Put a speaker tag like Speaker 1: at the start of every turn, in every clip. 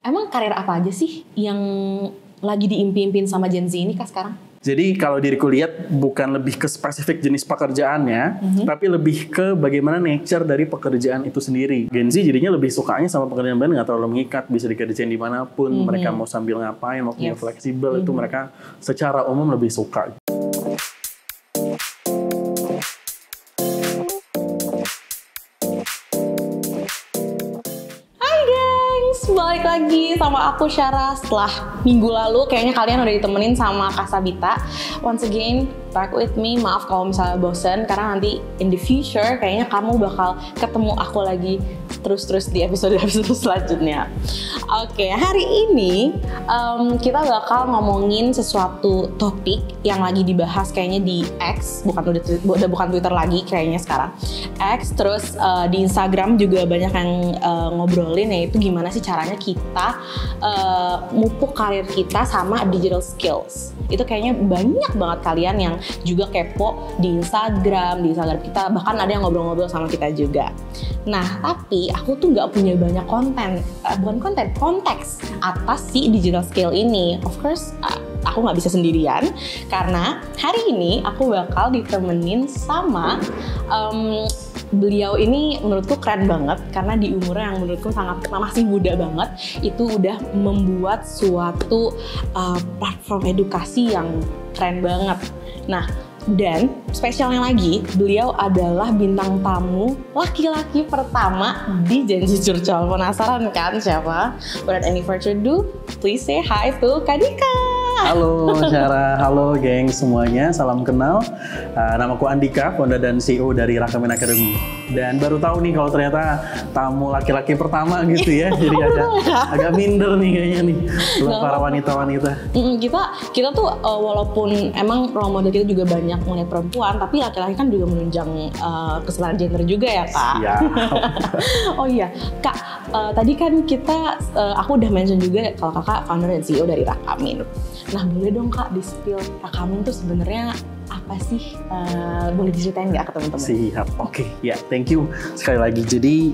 Speaker 1: Emang karir apa aja sih yang lagi diimpi-impin sama Gen Z ini Kak sekarang?
Speaker 2: Jadi kalau diriku lihat bukan lebih ke spesifik jenis pekerjaannya, tapi lebih ke bagaimana nature dari pekerjaan itu sendiri. Gen Z jadinya lebih sukanya sama pekerjaan nggak terlalu mengikat, bisa dikerjain dimanapun, mereka mau sambil ngapain, waktunya fleksibel, itu mereka secara umum lebih suka.
Speaker 1: Balik lagi sama aku Syara setelah minggu lalu. Kayaknya kalian udah ditemenin sama Kak Sabita. Once again, back with me. Maaf kalau misalnya bosen, karena nanti in the future kayaknya kamu bakal ketemu aku lagi terus-terus di episode-episode selanjutnya. Oke, hari ini kita bakal ngomongin sesuatu topik yang lagi dibahas kayaknya di X, udah bukan Twitter lagi kayaknya sekarang. X, terus di Instagram juga banyak yang ngobrolin, yaitu gimana sih caranya kita mupuk karir kita sama digital skills. Itu kayaknya banyak banget kalian yang juga kepo di Instagram kita, bahkan ada yang ngobrol-ngobrol sama kita juga. Nah, tapi aku tuh nggak punya banyak konteks atas si digital skill ini. Of course, aku nggak bisa sendirian, karena hari ini aku bakal ditemenin sama beliau ini. Menurutku keren banget, karena di umurnya yang menurutku masih muda banget, itu udah membuat suatu platform edukasi yang keren banget. Nah, dan spesialnya lagi, beliau adalah bintang tamu laki-laki pertama di Gen Z Curcol. Penasaran kan siapa? Without any further ado, please say hi to Kak Dika.
Speaker 2: Halo Syara, halo geng semuanya, salam kenal. Namaku Andika, founder dan CEO dari Rakamin Academy. Dan baru tahu nih kalau ternyata tamu laki-laki pertama gitu ya. Jadi agak minder nih kayaknya nih, belum para wanita-wanita.
Speaker 1: Kita tuh walaupun emang role model kita juga banyak mengenai perempuan, tapi laki-laki kan juga menunjang kesetaraan gender juga ya Kak.
Speaker 2: Iya.
Speaker 1: Oh iya Kak, tadi kan aku udah mention juga kalau Kakak founder dan CEO dari Rakamin. Nah, boleh dong Kak di-spill Rakamin tuh sebenarnya apa sih? Boleh diceritain nggak ke teman-teman?
Speaker 2: Siap, oke. Ya, thank you sekali lagi. Jadi,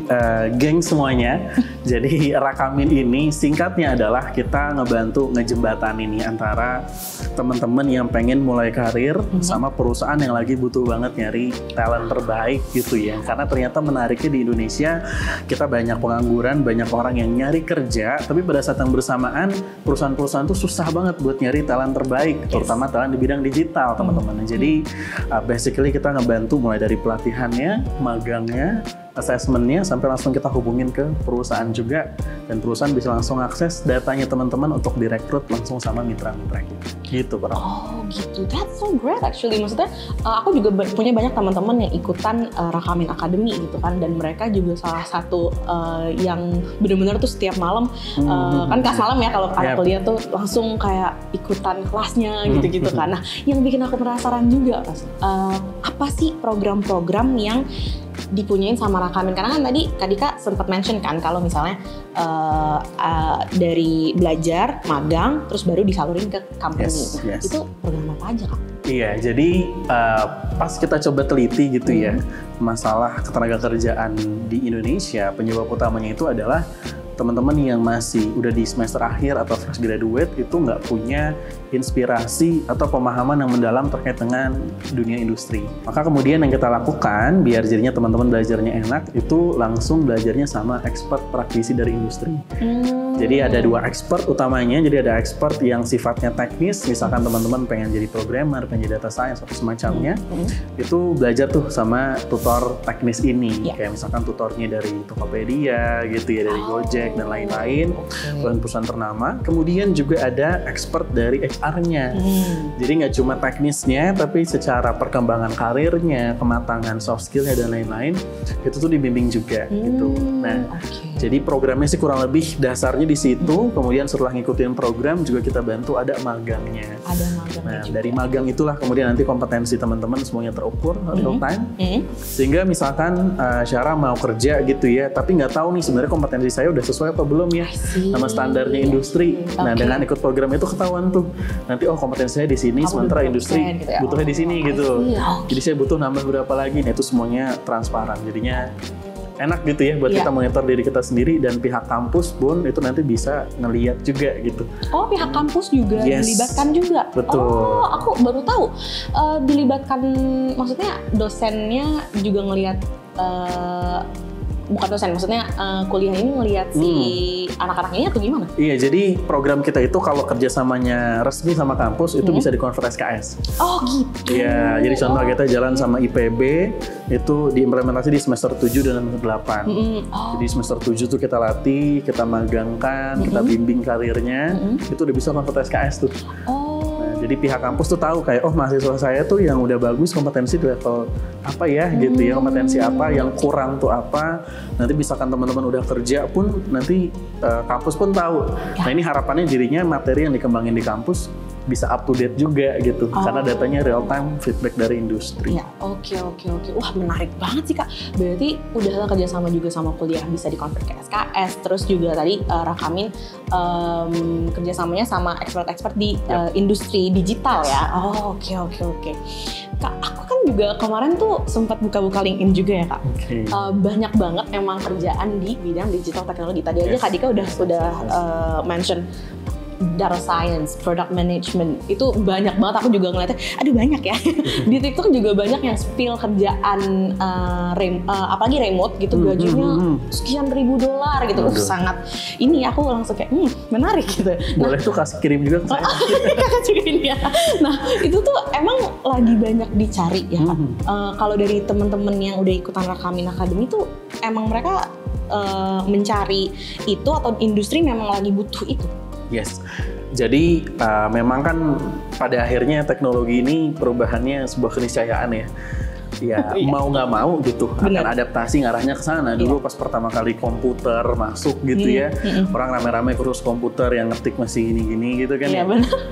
Speaker 2: geng semuanya, jadi Rakamin ini singkatnya adalah kita ngebantu ngejembatanin ini antara teman-teman yang pengen mulai karir sama perusahaan yang lagi butuh banget nyari talent terbaik gitu ya. Karena ternyata menariknya di Indonesia, kita banyak pengangguran, banyak orang yang nyari kerja, tapi pada saat yang bersamaan, perusahaan-perusahaan tuh susah banget buat nyari talent terbaik, terutama talent di bidang digital, teman-teman. Jadi basically kita ngebantu mulai dari pelatihannya, magangnya, assessment-nya, sampai langsung kita hubungin ke perusahaan juga, dan perusahaan bisa langsung akses datanya teman-teman untuk direkrut langsung sama mitra-mitra gitu Pak.
Speaker 1: Oh gitu, that's so great actually. Maksudnya aku juga punya banyak teman-teman yang ikutan Rakamin Academy gitu kan, dan mereka juga salah satu yang benar-benar tuh setiap malam kan kelas malam ya kalau anak kuliah tuh langsung kayak ikutan kelasnya gitu-gitu kan. Nah, yang bikin aku penasaran juga apa sih program-program yang dipunyain sama Rakamin, karena kan tadi Kak Dika sempat mention kan kalau misalnya dari belajar, magang, terus baru disalurin ke company.
Speaker 2: Yes.
Speaker 1: Itu program apa aja Kak?
Speaker 2: Iya, jadi pas kita coba teliti gitu ya, masalah ketenaga kerjaan di Indonesia, penyebab utamanya itu adalah teman-teman yang masih udah di semester akhir atau fresh graduate itu nggak punya inspirasi atau pemahaman yang mendalam terkait dengan dunia industri. Maka kemudian yang kita lakukan biar jadinya teman-teman belajarnya enak, itu langsung belajarnya sama expert praktisi dari industri. Jadi ada dua expert utamanya. Jadi ada expert yang sifatnya teknis, misalkan teman-teman pengen jadi programmer, pengen jadi data science atau semacamnya, itu belajar tuh sama tutor teknis ini. Kayak misalkan tutornya dari Tokopedia gitu ya, dari Gojek dan lain-lain, perusahaan ternama. Kemudian juga ada expert dari HR-nya. Jadi nggak cuma teknisnya, tapi secara perkembangan karirnya, kematangan soft skill-nya dan lain-lain, itu tuh dibimbing juga gitu. Nah, jadi programnya sih kurang lebih dasarnya di situ. Kemudian setelah ngikutin program juga kita bantu ada magangnya. Nah, dari magang itulah kemudian nanti kompetensi teman-teman semuanya terukur real time. Sehingga misalkan Syara mau kerja gitu ya, tapi nggak tahu nih sebenarnya kompetensi saya udah sesuai apa belum ya sama standarnya industri. Nah, dengan ikut program itu ketahuan tuh. Nanti kompetensinya di sini, sementara industri gitu ya, butuhnya di sini gitu. Jadi saya butuh nambah berapa lagi. Nah, itu semuanya transparan. Jadinya enak gitu ya buat kita monitor diri kita sendiri, dan pihak kampus pun itu nanti bisa ngeliat juga gitu.
Speaker 1: Oh, pihak kampus juga dilibatkan juga?
Speaker 2: Betul.
Speaker 1: Oh, aku baru tahu. Dilibatkan, maksudnya dosennya juga ngelihat, bukan dosen, maksudnya kuliah ini ngelihat si anak-anak ini atau gimana? Iya,
Speaker 2: jadi program kita itu kalau kerjasamanya resmi sama kampus itu bisa dikonvert SKS.
Speaker 1: Oh gitu?
Speaker 2: Iya, jadi contoh kita jalan sama IPB itu diimplementasi di semester 7 dan semester 8. Jadi semester 7 tuh kita latih, kita magangkan, kita bimbing karirnya, itu udah bisa konvert SKS tuh. Jadi pihak kampus tuh tahu kayak, oh mahasiswa saya tuh yang udah bagus kompetensi di level apa ya gitu ya, kompetensi apa, yang kurang tuh apa. Nanti misalkan teman-teman udah kerja pun nanti kampus pun tahu. Nah ini harapannya jadinya materi yang dikembangin di kampus bisa up to date juga gitu, karena datanya real time feedback dari industri.
Speaker 1: Ya, oke. Wah menarik banget sih Kak. Berarti udah kerjasama juga sama kuliah bisa dikonvert ke SKS, terus juga tadi Rakamin kerjasamanya sama expert-expert di industri digital ya. Oh oke. Kak, aku kan juga kemarin tuh sempat buka-buka LinkedIn juga ya Kak. Banyak banget emang kerjaan di bidang digital teknologi. Tadi aja Kak Dika udah mention data science, product management, itu banyak banget. Aku juga ngeliatnya, aduh banyak ya. Di TikTok juga banyak yang spill kerjaan apalagi remote gitu, gajinya sekian ribu dolar gitu. Sangat ini aku langsung kayak menarik gitu.
Speaker 2: Boleh tuh kasih kirim juga ke saya.
Speaker 1: Kakak juga ini ya. Nah itu tuh emang lagi banyak dicari ya Kak. Kalau dari temen-temen yang udah ikutan Rakamin Academy tuh emang mereka mencari itu, atau industri memang lagi butuh itu?
Speaker 2: Yes, jadi memang kan pada akhirnya teknologi ini perubahannya sebuah keniscayaan ya. Ya mau nggak mau gitu akan adaptasi ngarahnya ke sana. Dulu pas pertama kali komputer masuk gitu ya, orang rame-rame kursus komputer yang ngetik masih gini-gini gitu kan ya.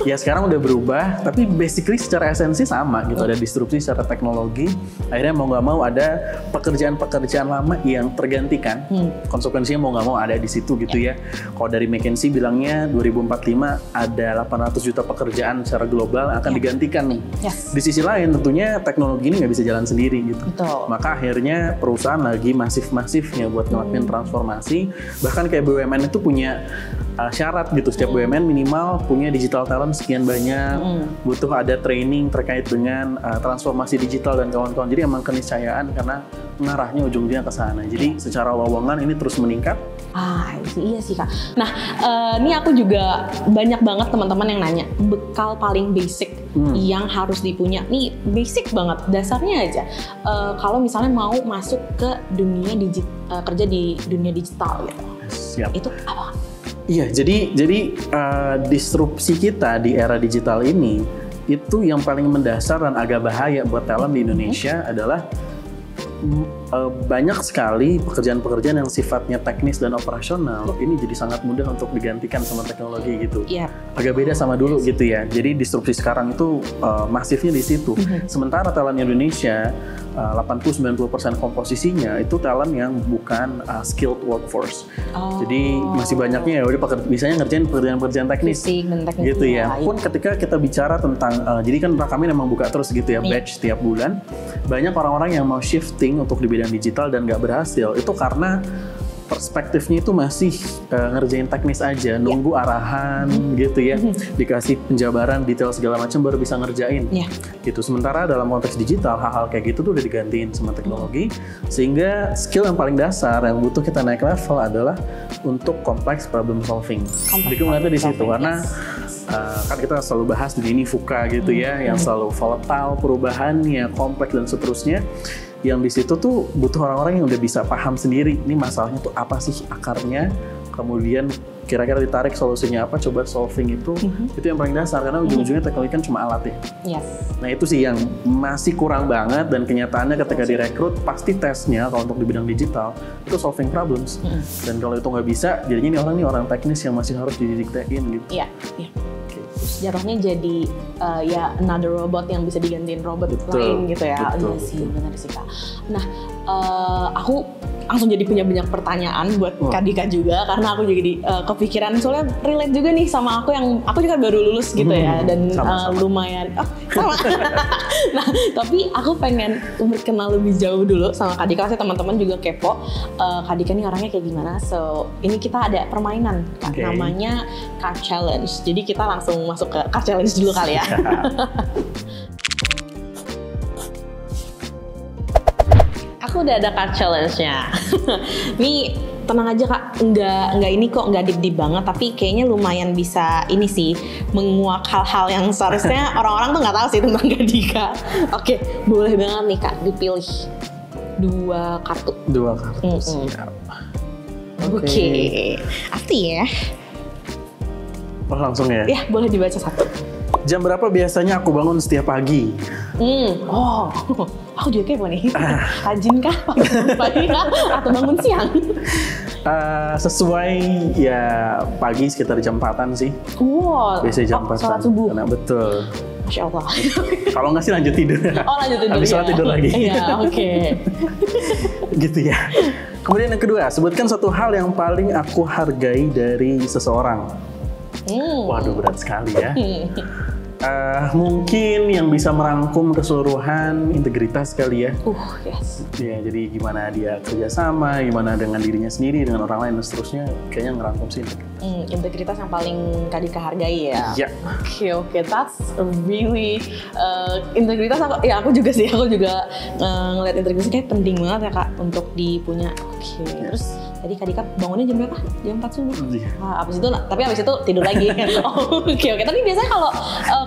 Speaker 2: Ya sekarang udah berubah, tapi basically secara esensi sama gitu. Ada disrupsi secara teknologi, akhirnya mau nggak mau ada pekerjaan-pekerjaan lama yang tergantikan. Konsekuensinya mau nggak mau ada di situ gitu ya. Kalau dari McKinsey bilangnya 2045 ada 800 juta pekerjaan secara global akan digantikan nih. Di sisi lain tentunya teknologi ini nggak bisa jalan sendiri gitu. Maka akhirnya perusahaan lagi masif-masifnya buat ngelakuin transformasi. Bahkan kayak BUMN itu punya syarat gitu, setiap BUMN minimal punya digital talent sekian banyak, butuh ada training terkait dengan transformasi digital dan kawan-kawan. Jadi emang keniscayaan karena mengarahnya ujung-ujungnya ke sana. Jadi secara lowongan ini terus meningkat.
Speaker 1: Iya sih Kak. Nah, ini aku juga banyak banget teman-teman yang nanya bekal paling basic yang harus dipunya. Nih basic banget, dasarnya aja. Kalau misalnya mau masuk ke dunia kerja di dunia digital gitu.
Speaker 2: Siap.
Speaker 1: Itu apa?
Speaker 2: Iya, jadi disrupsi kita di era digital ini itu yang paling mendasar dan agak bahaya buat talent di Indonesia adalah banyak sekali pekerjaan-pekerjaan yang sifatnya teknis dan operasional ini jadi sangat mudah untuk digantikan sama teknologi gitu. Agak beda sama dulu gitu ya. Jadi disrupsi sekarang itu masifnya di situ. Sementara talent Indonesia 80-90% komposisinya itu talent yang bukan skilled workforce. Jadi masih banyaknya ya udah misalnya ngerjain pekerjaan-pekerjaan teknis gitu ya. Pun ketika kita bicara tentang jadi kan kami memang buka terus gitu ya batch setiap bulan. Banyak orang-orang yang mau shifting untuk di bidang digital dan nggak berhasil. Itu karena perspektifnya itu masih ngerjain teknis aja, nunggu arahan gitu ya, dikasih penjabaran detail segala macam baru bisa ngerjain. Gitu. Sementara dalam konteks digital hal-hal kayak gitu tuh udah digantiin sama teknologi, sehingga skill yang paling dasar yang butuh kita naik level adalah untuk complex problem solving. Jadi ngeliatnya di situ karena kan kita selalu bahas di ini VUCA gitu ya, yang selalu volatile perubahannya, kompleks dan seterusnya. Yang di situ tuh butuh orang-orang yang udah bisa paham sendiri, ini masalahnya tuh apa sih akarnya, kemudian kira-kira ditarik solusinya apa, coba solving itu yang paling dasar, karena ujung-ujungnya teknologi kan cuma alat ya. Nah itu sih yang masih kurang banget, dan kenyataannya ketika direkrut pasti tesnya kalau untuk di bidang digital itu solving problems, dan kalau itu nggak bisa, jadinya ini orang teknis yang masih harus didiktein gitu.
Speaker 1: Jatuhnya jadi ya another robot yang bisa digantiin robot lain gitu ya. Benar sih Kak. Nah, aku langsung jadi punya banyak pertanyaan buat Kak Dika juga, karena aku jadi kepikiran soalnya relate juga nih sama aku yang aku juga baru lulus gitu ya, dan lumayan sama. Nah, tapi aku pengen kenal lebih jauh dulu sama Kak Dika, karena teman-teman juga kepo Kak Dika nih orangnya kayak gimana. So ini kita ada permainan Kak, namanya Card Challenge. Jadi kita langsung masuk ke Card Challenge dulu kali ya. Aku udah ada Card Challenge-nya. Nih tenang aja Kak, nggak ini kok, nggak deep banget, tapi kayaknya lumayan bisa ini sih, menguak hal-hal yang seharusnya orang-orang tuh nggak tahu sih tentang Kak Dika. Oke, boleh banget nih Kak dipilih 2 kartu.
Speaker 2: 2 kartu. Siap.
Speaker 1: Oke. Arti ya?
Speaker 2: Oh, langsung ya?
Speaker 1: Ya, boleh dibaca 1.
Speaker 2: Jam berapa biasanya aku bangun setiap pagi?
Speaker 1: Oh, aku juga kepo nih. Rajin kah pagi kah atau bangun siang?
Speaker 2: Sesuai ya pagi sekitar jam 4-an sih.
Speaker 1: Wow.
Speaker 2: Biasanya jam 4-an.
Speaker 1: Sholat subuh.
Speaker 2: Nah, betul.
Speaker 1: Masya Allah.
Speaker 2: Kalau nggak sih lanjut tidur.
Speaker 1: Oh, lanjut tidur.
Speaker 2: Habis sholat tidur lagi.
Speaker 1: Iya, oke.
Speaker 2: Gitu ya. Kemudian yang kedua, sebutkan satu hal yang paling aku hargai dari seseorang. Waduh, berat sekali ya. Mungkin yang bisa merangkum keseluruhan integritas kali ya.
Speaker 1: Yes.
Speaker 2: Ya, jadi gimana dia kerjasama, gimana dengan dirinya sendiri, dengan orang lain dan seterusnya, kayaknya ngerangkum sih
Speaker 1: integritas yang paling Kak Dika hargai ya.
Speaker 2: Ya.
Speaker 1: Oke, that's really integritas. Aku juga sih, ngeliat integritas kayak penting banget ya Kak untuk dipunya. Oke. Terus tadi Kak Dika bangunnya jam berapa? Jam 4 subuh. Abis itu tidur lagi. Oke. Tapi biasanya kalau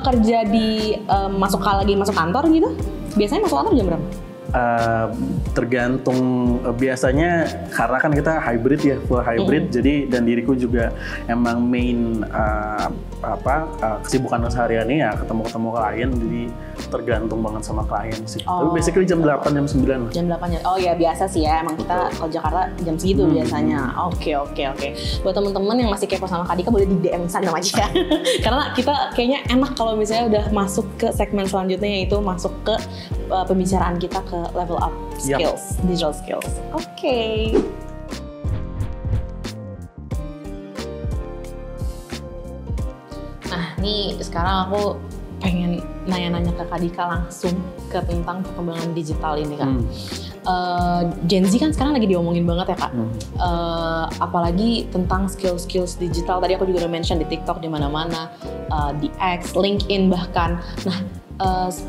Speaker 1: kerja di masuk kantor gitu, biasanya masuk kantor jam berapa?
Speaker 2: Tergantung, biasanya karena kan kita hybrid ya, full hybrid, jadi dan diriku juga emang main kesibukan sehariannya ya ketemu klien, jadi tergantung banget sama klien sih. Tapi basically jam 8 jam 9 lah. Jam
Speaker 1: 8 ya. Oh ya biasa sih ya, emang kita kalau Jakarta jam segitu biasanya. Oke. Buat teman-teman yang masih kepo sama Kak Dika boleh di DM Instagram aja. Karena kita kayaknya enak kalau misalnya udah masuk ke segmen selanjutnya, yaitu masuk ke pembicaraan kita ke level up skills, digital skills. Oke. Nah, nih sekarang aku pengen nanya-nanya ke Kak Dika langsung ke tentang perkembangan digital ini Kak. Gen Z kan sekarang lagi diomongin banget ya Kak. Apalagi tentang skills digital. Tadi aku juga udah mention di TikTok, di mana-mana, di X, LinkedIn bahkan. Nah,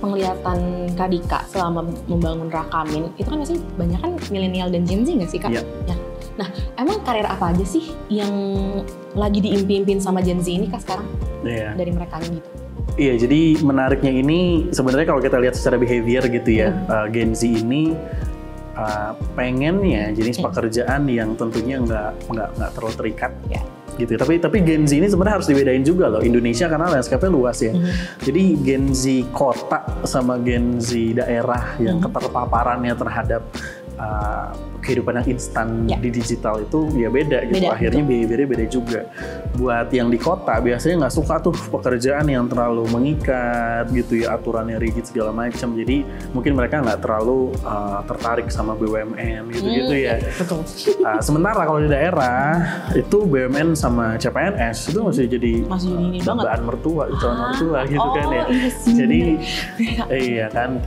Speaker 1: penglihatan Kak Dika selama membangun Rakamin itu kan masih banyak kan milenial dan Gen Z nggak sih Kak? Ya. Nah, emang karir apa aja sih yang lagi diimpi-impin sama Gen Z ini Kak sekarang? Dari mereka gitu.
Speaker 2: Iya, jadi menariknya ini sebenarnya kalau kita lihat secara behavior gitu ya, Gen Z ini pengennya jenis pekerjaan yang tentunya nggak terlalu terikat. Gitu. Tapi Gen Z ini sebenarnya harus dibedain juga loh. Indonesia karena landscape-nya luas ya. Jadi Gen Z kota sama Gen Z daerah yang keterpaparannya terhadap kehidupan yang instan di digital itu ya beda gitu. Akhirnya behaviornya beda juga. Buat yang di kota biasanya nggak suka tuh pekerjaan yang terlalu mengikat gitu ya, aturannya rigid segala macam. Jadi mungkin mereka nggak terlalu tertarik sama BUMN gitu-gitu ya.
Speaker 1: Betul.
Speaker 2: Sementara kalau di daerah itu BUMN sama CPNS itu masih jadi beban mertua, calon mertua gitu kan ya. Jadi iya kan,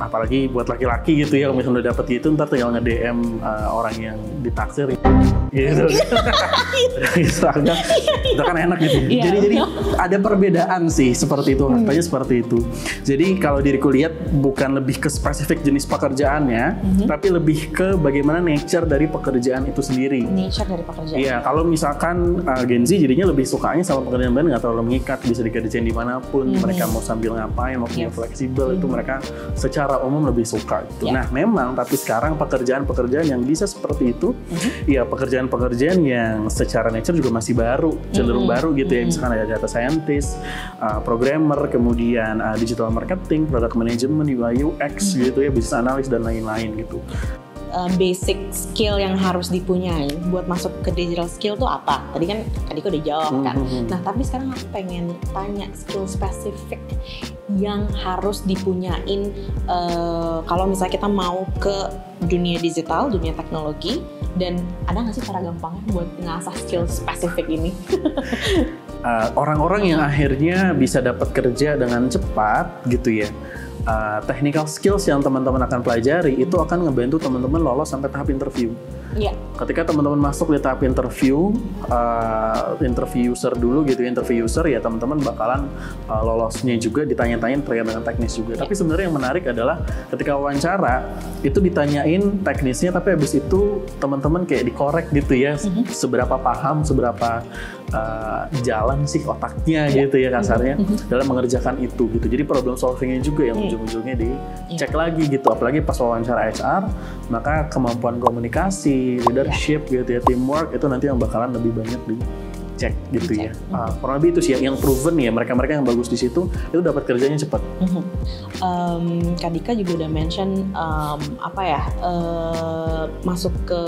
Speaker 2: apalagi buat laki-laki gitu ya, kalau misalnya udah dapet gitu ntar tinggal nge-DM orang yang ditaksir gitu. Itu kan enak gitu. Jadi ada perbedaan sih seperti itu, faktanya seperti itu. Jadi kalau diriku lihat bukan lebih ke spesifik jenis pekerjaannya, tapi lebih ke bagaimana nature dari pekerjaan itu sendiri.
Speaker 1: Nature dari pekerjaan.
Speaker 2: Iya, kalau misalkan Gen Z jadinya lebih sukanya sama pekerjaan benar nggak terlalu mengikat, bisa dikerjain dimanapun, mereka mau sambil ngapain, mau punya fleksibel, itu mereka secara umum lebih suka gitu. Nah memang tapi sekarang pekerjaan-pekerjaan yang bisa seperti itu, ya pekerjaan-pekerjaan yang secara nature juga masih baru, cenderung baru gitu ya. Misalkan ada data scientist, programmer, kemudian digital marketing, product management, UI UX gitu ya, business analyst dan lain-lain gitu.
Speaker 1: Basic skill yang harus dipunyai buat masuk ke digital skill tuh apa? Tadi kan Kak Dika udah jawab kan. Nah tapi sekarang aku pengen tanya skill spesifik yang harus dipunyain kalau misalnya kita mau ke dunia digital, dunia teknologi, dan ada nggak sih cara gampangnya buat ngasah skill spesifik ini?
Speaker 2: Orang-orang yang akhirnya bisa dapat kerja dengan cepat gitu ya, technical skills yang teman-teman akan pelajari itu akan ngebantu teman-teman lolos sampai tahap interview.
Speaker 1: Iya.
Speaker 2: Ketika teman-teman masuk di tahap interview, interview user dulu gitu, interview user ya teman-teman bakalan lolosnya juga ditanyain terkait dengan teknis juga. Tapi sebenarnya yang menarik adalah ketika wawancara itu ditanyain teknisnya, tapi habis itu teman-teman kayak dikorek gitu ya, seberapa paham, seberapa jalan sih otaknya gitu ya kasarnya dalam mengerjakan itu gitu. Jadi problem solvingnya juga yang ujung-ujungnya dicek lagi gitu. Apalagi pas wawancara HR, maka kemampuan komunikasi, leadership gitu ya, teamwork itu nanti yang bakalan lebih banyak dicek gitu ya. Kurang lebih itu sih yang proven ya, mereka-mereka yang bagus di situ itu dapat kerjanya cepat.
Speaker 1: Kak Dika juga udah mention masuk ke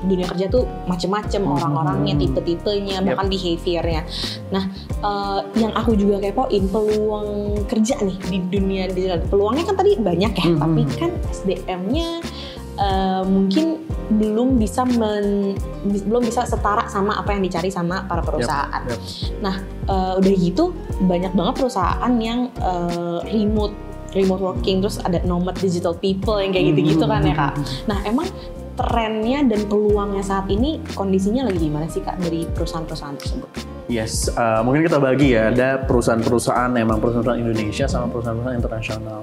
Speaker 1: dunia kerja tuh macem-macem orang-orangnya, tipe-tipenya, bahkan behaviornya. Nah, yang aku juga kepoin peluang kerja nih di dunia digital. Peluangnya kan tadi banyak ya, tapi kan SDM-nya mungkin belum bisa setara sama apa yang dicari sama para perusahaan. Nah, udah gitu banyak banget perusahaan yang remote working, terus ada nomad digital people yang kayak gitu-gitu kan ya Kak. Nah, emang trennya dan peluangnya saat ini kondisinya lagi gimana sih Kak dari perusahaan-perusahaan tersebut?
Speaker 2: Yes, mungkin kita bagi ya, ada perusahaan-perusahaan emang perusahaan Indonesia sama perusahaan-perusahaan internasional.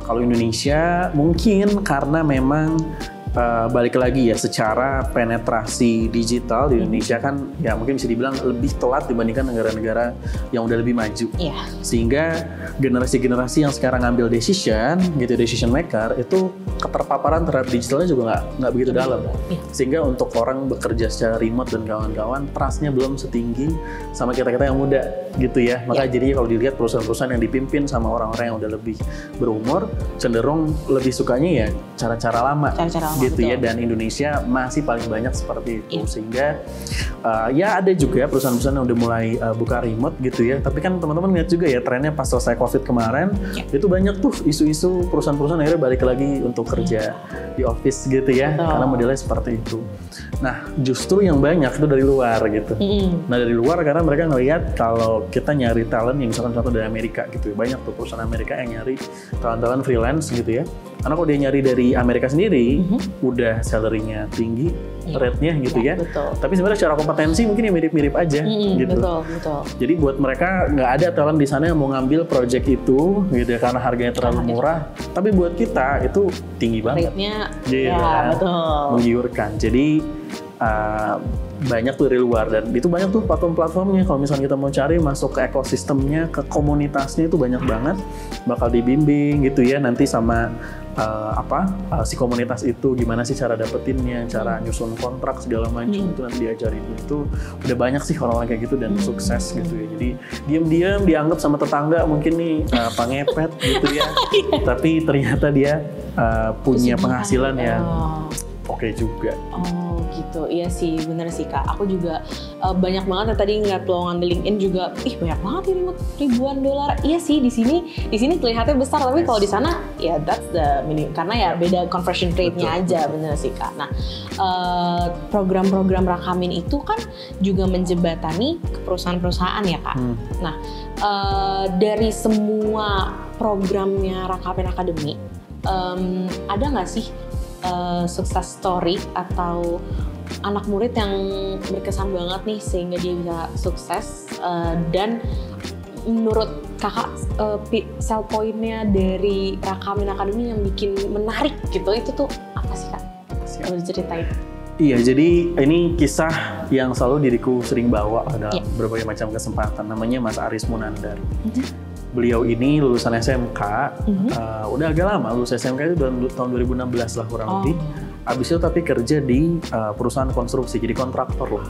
Speaker 2: Kalau Indonesia mungkin karena memang balik lagi ya, secara penetrasi digital di Indonesia kan ya mungkin bisa dibilang lebih telat dibandingkan negara-negara yang udah lebih maju. Sehingga generasi-generasi yang sekarang ngambil decision maker itu keterpaparan terhadap digitalnya juga nggak begitu dalam. Sehingga untuk orang bekerja secara remote dan kawan-kawan, trustnya belum setinggi sama kita-kita yang muda gitu ya. Maka jadi kalau dilihat perusahaan-perusahaan yang dipimpin sama orang-orang yang udah lebih berumur, cenderung lebih sukanya ya cara-cara lama. Gitu ya, dan Indonesia masih paling banyak seperti itu. Sehingga ya ada juga perusahaan-perusahaan yang udah mulai buka remote gitu ya, tapi kan teman-teman lihat juga ya trennya pas selesai COVID kemarin itu banyak tuh isu-isu perusahaan-perusahaan akhirnya balik lagi untuk kerja di office gitu ya, karena modelnya seperti itu. Nah, justru yang banyak itu dari luar gitu. Nah, dari luar karena mereka ngelihat kalau kita nyari talent yang misalkan contoh dari Amerika gitu ya, banyak tuh perusahaan Amerika yang nyari talent-talent freelance gitu ya. Karena kalau dia nyari dari Amerika sendiri, udah salary-nya tinggi, rate-nya gitu ya. Tapi sebenarnya secara kompetensi mungkin ya mirip-mirip aja gitu. Jadi buat mereka nggak ada talent di sana yang mau ngambil project itu gitu ya, karena harganya terlalu murah. Tapi buat kita itu tinggi banget. Rate-nya menggiurkan. Jadi banyak tuh dari luar, dan itu banyak tuh platform-platformnya. Kalau misalnya kita mau cari masuk ke ekosistemnya, ke komunitasnya itu banyak banget, bakal dibimbing gitu ya nanti sama si komunitas itu gimana sih cara dapetinnya, cara nyusun kontrak segala macam itu nanti diajarin. Itu udah banyak sih orang-orang kayak gitu dan sukses gitu ya. Jadi diam-diam dianggap sama tetangga mungkin nih pangepet gitu ya, tapi ternyata dia punya penghasilan yang oke juga.
Speaker 1: Gitu, iya sih, bener sih Kak. Aku juga banyak banget ya tadi ngeliat lowongan di LinkedIn juga, banyak banget ini ribuan dolar. Iya sih, di sini kelihatannya besar, tapi kalau di sana ya that's the minimum, karena ya beda conversion rate-nya aja, bener sih Kak. Nah, program-program Rakamin itu kan juga menjembatani ke perusahaan-perusahaan ya Kak. Nah, dari semua programnya Rakamin Academy, ada nggak sih sukses story atau anak murid yang berkesan banget nih sehingga dia bisa sukses, dan menurut kakak sell point-nya dari Rakamin Academy yang bikin menarik gitu, itu tuh apa sih Kak? Kalau diceritain.
Speaker 2: Iya, jadi ini kisah yang selalu diriku sering bawa dalam berbagai macam kesempatan. Namanya Mas Aris Munandar. Beliau ini lulusan SMK, udah agak lama, lulus SMK itu tahun 2016 lah kurang lebih. Abis itu tapi kerja di perusahaan konstruksi, jadi kontraktor lah.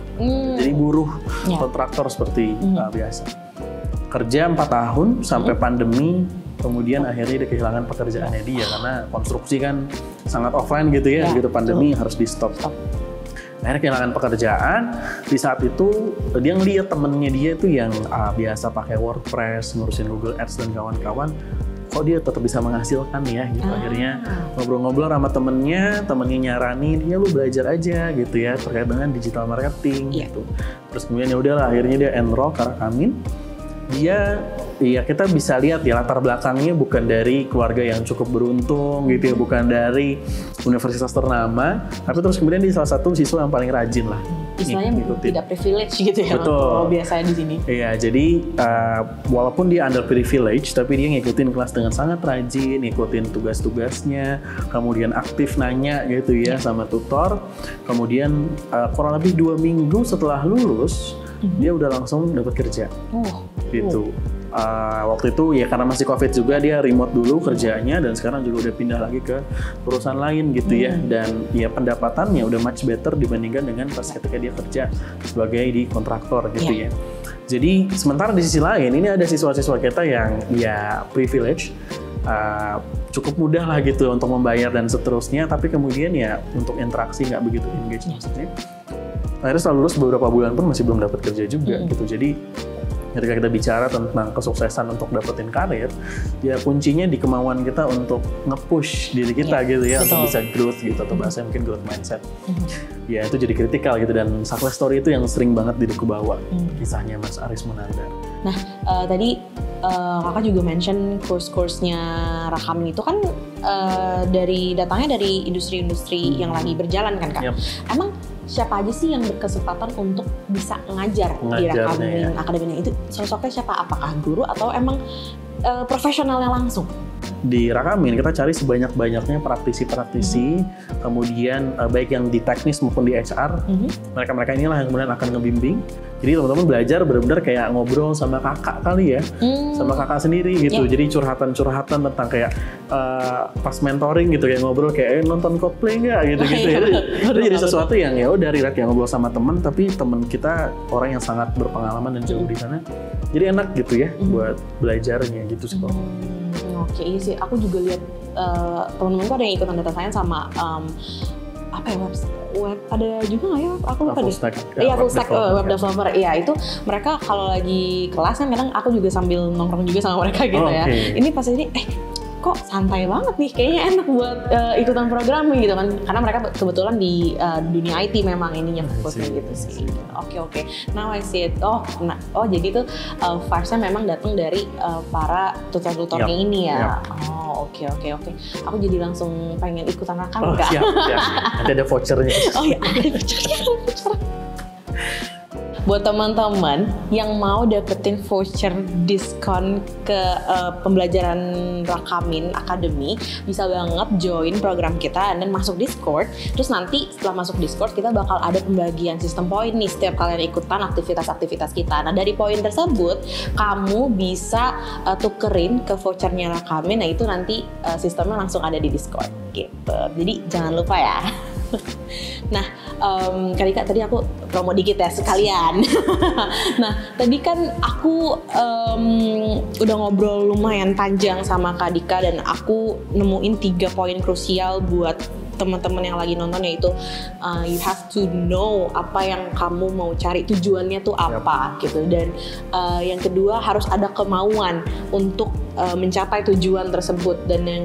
Speaker 2: Jadi buruh kontraktor seperti biasa. Kerja 4 tahun sampai pandemi, kemudian akhirnya dia kehilangan pekerjaannya dia karena konstruksi kan sangat offline gitu ya, begitu pandemi harus di stop. Akhirnya kehilangan pekerjaan. Di saat itu dia ngeliat temennya dia itu yang biasa pakai WordPress, ngurusin Google Ads dan kawan-kawan, kok dia tetap bisa menghasilkan ya gitu. Akhirnya ngobrol-ngobrol sama temennya nyaranin, ya lu belajar aja gitu ya terkait dengan digital marketing gitu. Terus kemudian ya udahlah, akhirnya dia enroll ke Rakamin. Dia, ya kita bisa lihat ya latar belakangnya bukan dari keluarga yang cukup beruntung gitu ya, bukan dari universitas ternama, tapi terus kemudian dia salah satu siswa yang paling rajin lah.
Speaker 1: Istilahnya tidak privilege gitu ya.
Speaker 2: Betul.
Speaker 1: Kalau biasanya di sini.
Speaker 2: Iya, jadi walaupun dia under privilege, tapi dia ngikutin kelas dengan sangat rajin, ngikutin tugas-tugasnya, kemudian aktif nanya gitu ya sama tutor. Kemudian kurang lebih 2 minggu setelah lulus, dia udah langsung dapat kerja. Gitu. Waktu itu ya karena masih COVID juga, dia remote dulu kerjanya, dan sekarang juga udah pindah lagi ke perusahaan lain gitu ya. Dan ya pendapatannya udah much better dibandingkan dengan pas ketika dia kerja sebagai di kontraktor gitu ya. Jadi sementara di sisi lain ini ada siswa-siswa kita yang ya privilege, cukup mudah lah gitu untuk membayar dan seterusnya, tapi kemudian ya untuk interaksi nggak begitu engage maksudnya. Akhirnya setelah lulus beberapa bulan pun masih belum dapat kerja juga gitu. Jadi ketika kita bicara tentang kesuksesan untuk dapetin karir, ya kuncinya di kemauan kita untuk nge-push diri kita gitu ya, untuk bisa growth gitu, atau bahasa mungkin growth mindset. Ya itu jadi kritikal gitu, dan success story itu yang sering banget Didik bawa kisahnya Mas Aris Munandar.
Speaker 1: Nah, tadi kakak juga mention course-course-nya Rakamin itu kan datangnya dari industri-industri yang lagi berjalan kan Kak? Emang siapa aja sih yang berkesempatan untuk bisa ngajar di Rakamin Academy itu? Sosoknya siapa? Apakah guru atau emang profesionalnya langsung?
Speaker 2: Di Rakamin kita cari sebanyak-banyaknya praktisi-praktisi, kemudian baik yang di teknis maupun di HR, mereka-mereka inilah yang kemudian akan ngebimbing. Jadi teman-teman belajar benar-benar kayak ngobrol sama kakak kali ya, sama kakak sendiri gitu. Jadi curhatan-curhatan tentang kayak pas mentoring gitu, kayak ngobrol kayak nonton Coldplay nggak gitu-gitu ya. Itu jadi sesuatu yang ya udah relax, yang ngobrol sama teman, tapi teman kita orang yang sangat berpengalaman dan jauh di sana. Jadi enak gitu ya buat belajarnya gitu sih.
Speaker 1: Oke, iya sih. Aku juga lihat teman-teman tuh ada yang ikutan data science sama apa ya, web ada juga nggak ya? Aku lupa deh. Iya, full stack web developer. Iya, itu mereka kalau lagi kelas kan kadang aku juga sambil nongkrong juga sama mereka gitu ya. Ini pas ini kok santai banget nih, kayaknya enak buat ikutan programming gitu kan, karena mereka kebetulan di dunia IT memang ininya fokusnya gitu sih. Oke. Now I see it. Jadi tuh vibes-nya memang datang dari para tutor-tutornya ini ya. Oke. Aku jadi langsung pengen ikutan Rakamin enggak?
Speaker 2: Siap. Nanti ada vouchernya.
Speaker 1: Oh ya, ada vouchernya. Buat teman-teman yang mau dapetin voucher diskon ke pembelajaran Rakamin Academy, bisa banget join program kita dan masuk Discord. Terus nanti setelah masuk Discord kita bakal ada pembagian sistem poin nih setiap kalian ikutan aktivitas-aktivitas kita. Nah dari poin tersebut kamu bisa tukerin ke vouchernya Rakamin. Nah itu nanti sistemnya langsung ada di Discord gitu. Jadi jangan lupa ya. Nah, Kak Dika, tadi aku promo dikit ya sekalian. Nah, tadi kan aku udah ngobrol lumayan panjang sama Kak Dika, dan aku nemuin 3 poin krusial buat teman-teman yang lagi nonton, yaitu you have to know apa yang kamu mau cari, tujuannya tuh apa gitu. Dan yang kedua harus ada kemauan untuk mencapai tujuan tersebut. Dan yang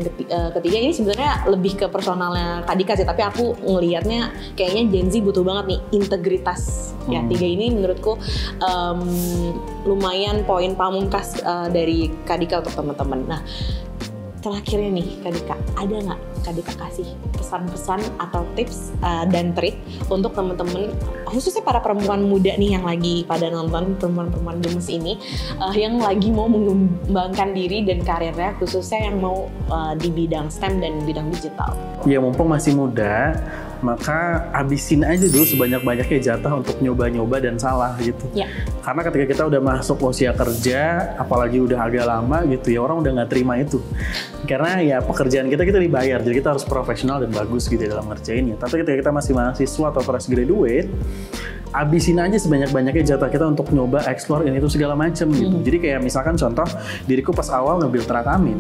Speaker 1: ketiga ini sebenarnya lebih ke personalnya Kak Dika sih, tapi aku ngelihatnya kayaknya Gen Z butuh banget nih integritas. Ya 3 ini menurutku lumayan poin pamungkas dari Kak Dika untuk teman-teman. Nah terakhirnya nih Kak Dika, ada nggak Kak Dika kasih pesan-pesan atau tips dan trik untuk teman-teman, khususnya para perempuan muda nih yang lagi pada nonton, perempuan-perempuan gemes ini yang lagi mau mengembangkan diri dan karirnya, khususnya yang mau di bidang STEM dan bidang digital?
Speaker 2: Ya mumpung masih muda, maka habisin aja dulu sebanyak-banyaknya jatah untuk nyoba-nyoba dan salah gitu. Karena ketika kita udah masuk usia kerja, apalagi udah agak lama gitu ya, orang udah nggak terima itu. Karena ya pekerjaan kita dibayar, jadi kita harus profesional dan bagus gitu dalam ngerjainnya. Tapi ketika kita masih mahasiswa atau fresh graduate, abisin aja sebanyak-banyaknya jatah kita untuk nyoba explore ini itu segala macam gitu. Jadi kayak misalkan contoh diriku pas awal nge-build Trakamin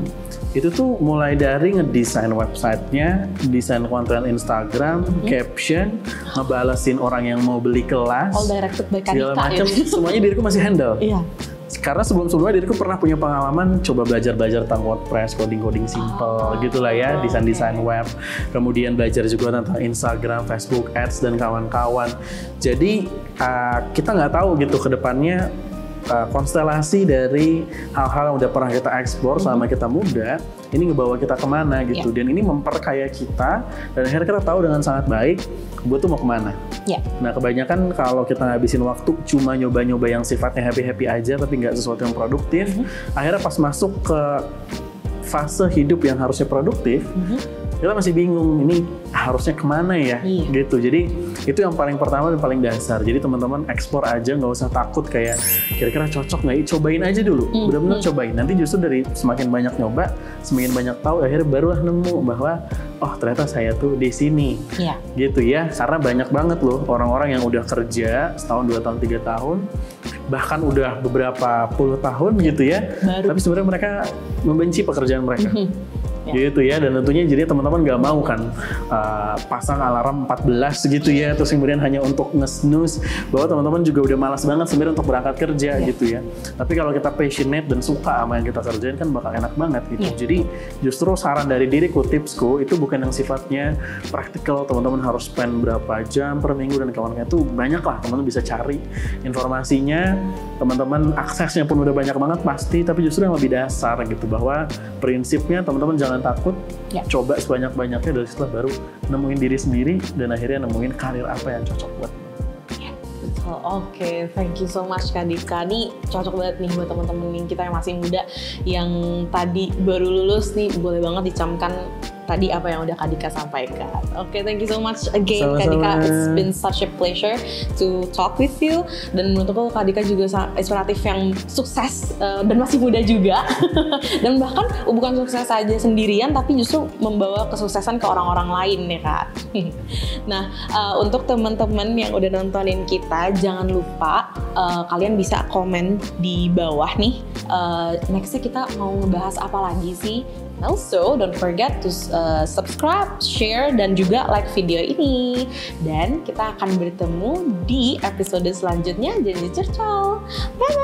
Speaker 2: itu tuh mulai dari ngedesain websitenya, desain konten Instagram, caption, ngebalesin orang yang mau beli kelas,
Speaker 1: all directed by
Speaker 2: segala
Speaker 1: Kadika
Speaker 2: macam,
Speaker 1: ya.
Speaker 2: semuanya diriku masih handle.
Speaker 1: Iya.
Speaker 2: Karena sebelum-sebelumnya diriku pernah punya pengalaman coba belajar tentang WordPress, coding simple gitulah ya, desain web. Kemudian belajar juga tentang Instagram, Facebook Ads dan kawan-kawan. Jadi kita nggak tahu gitu ke depannya konstelasi dari hal-hal yang udah pernah kita eksplor selama kita muda ini ngebawa kita kemana gitu. Dan ini memperkaya kita dan akhirnya kita tahu dengan sangat baik gue tuh mau kemana. Nah kebanyakan kalau kita ngabisin waktu cuma nyoba-nyoba yang sifatnya happy-happy aja tapi nggak sesuatu yang produktif, akhirnya pas masuk ke fase hidup yang harusnya produktif, kita masih bingung ini harusnya kemana ya gitu. Jadi itu yang paling pertama dan paling dasar. Jadi teman-teman eksplor aja, nggak usah takut kayak kira-kira cocok nggak, cobain aja dulu, benar-benar cobain. Nanti justru dari semakin banyak nyoba, semakin banyak tahu, akhirnya barulah nemu bahwa oh ternyata saya tuh di sini gitu ya. Karena banyak banget loh orang-orang yang udah kerja setahun, 2 tahun, 3 tahun, bahkan udah beberapa puluh tahun gitu ya, tapi sebenarnya mereka membenci pekerjaan mereka. Gitu ya, dan tentunya jadi teman-teman gak mau kan pasang alarm 14 gitu ya, terus kemudian hanya untuk nge-snooze, bahwa teman-teman juga udah malas banget sebenarnya untuk berangkat kerja gitu ya. Tapi kalau kita passionate dan suka sama yang kita kerjain kan bakal enak banget gitu. Jadi justru saran dari diriku, tipsku itu bukan yang sifatnya praktikal, teman-teman harus spend berapa jam per minggu dan kawan-kawan, itu banyak lah teman-teman bisa cari informasinya, teman-teman aksesnya pun udah banyak banget pasti, tapi justru yang lebih dasar gitu, bahwa prinsipnya teman-teman jangan takut, coba sebanyak-banyaknya, dari setelah baru nemuin diri sendiri dan akhirnya nemuin karir apa yang cocok buat.
Speaker 1: Oke, thank you so much Kadika. Nih cocok banget nih buat teman-teman kita yang masih muda, yang tadi baru lulus nih, boleh banget dicamkan tadi apa yang udah Kadika sampaikan. Oke, thank you so much again Kadika. It's been such a pleasure to talk with you. Dan menurutku Kadika juga inspiratif yang sukses dan masih muda juga. Dan bahkan bukan sukses aja sendirian, tapi justru membawa kesuksesan ke orang-orang lain ya Kak. Nah, untuk teman-teman yang udah nontonin kita, jangan lupa kalian bisa komen di bawah nih. Nextnya kita mau ngebahas apa lagi sih? Also, don't forget to subscribe, share, dan juga like video ini. Dan kita akan bertemu di episode selanjutnya. Jangan cercol. Bye-bye!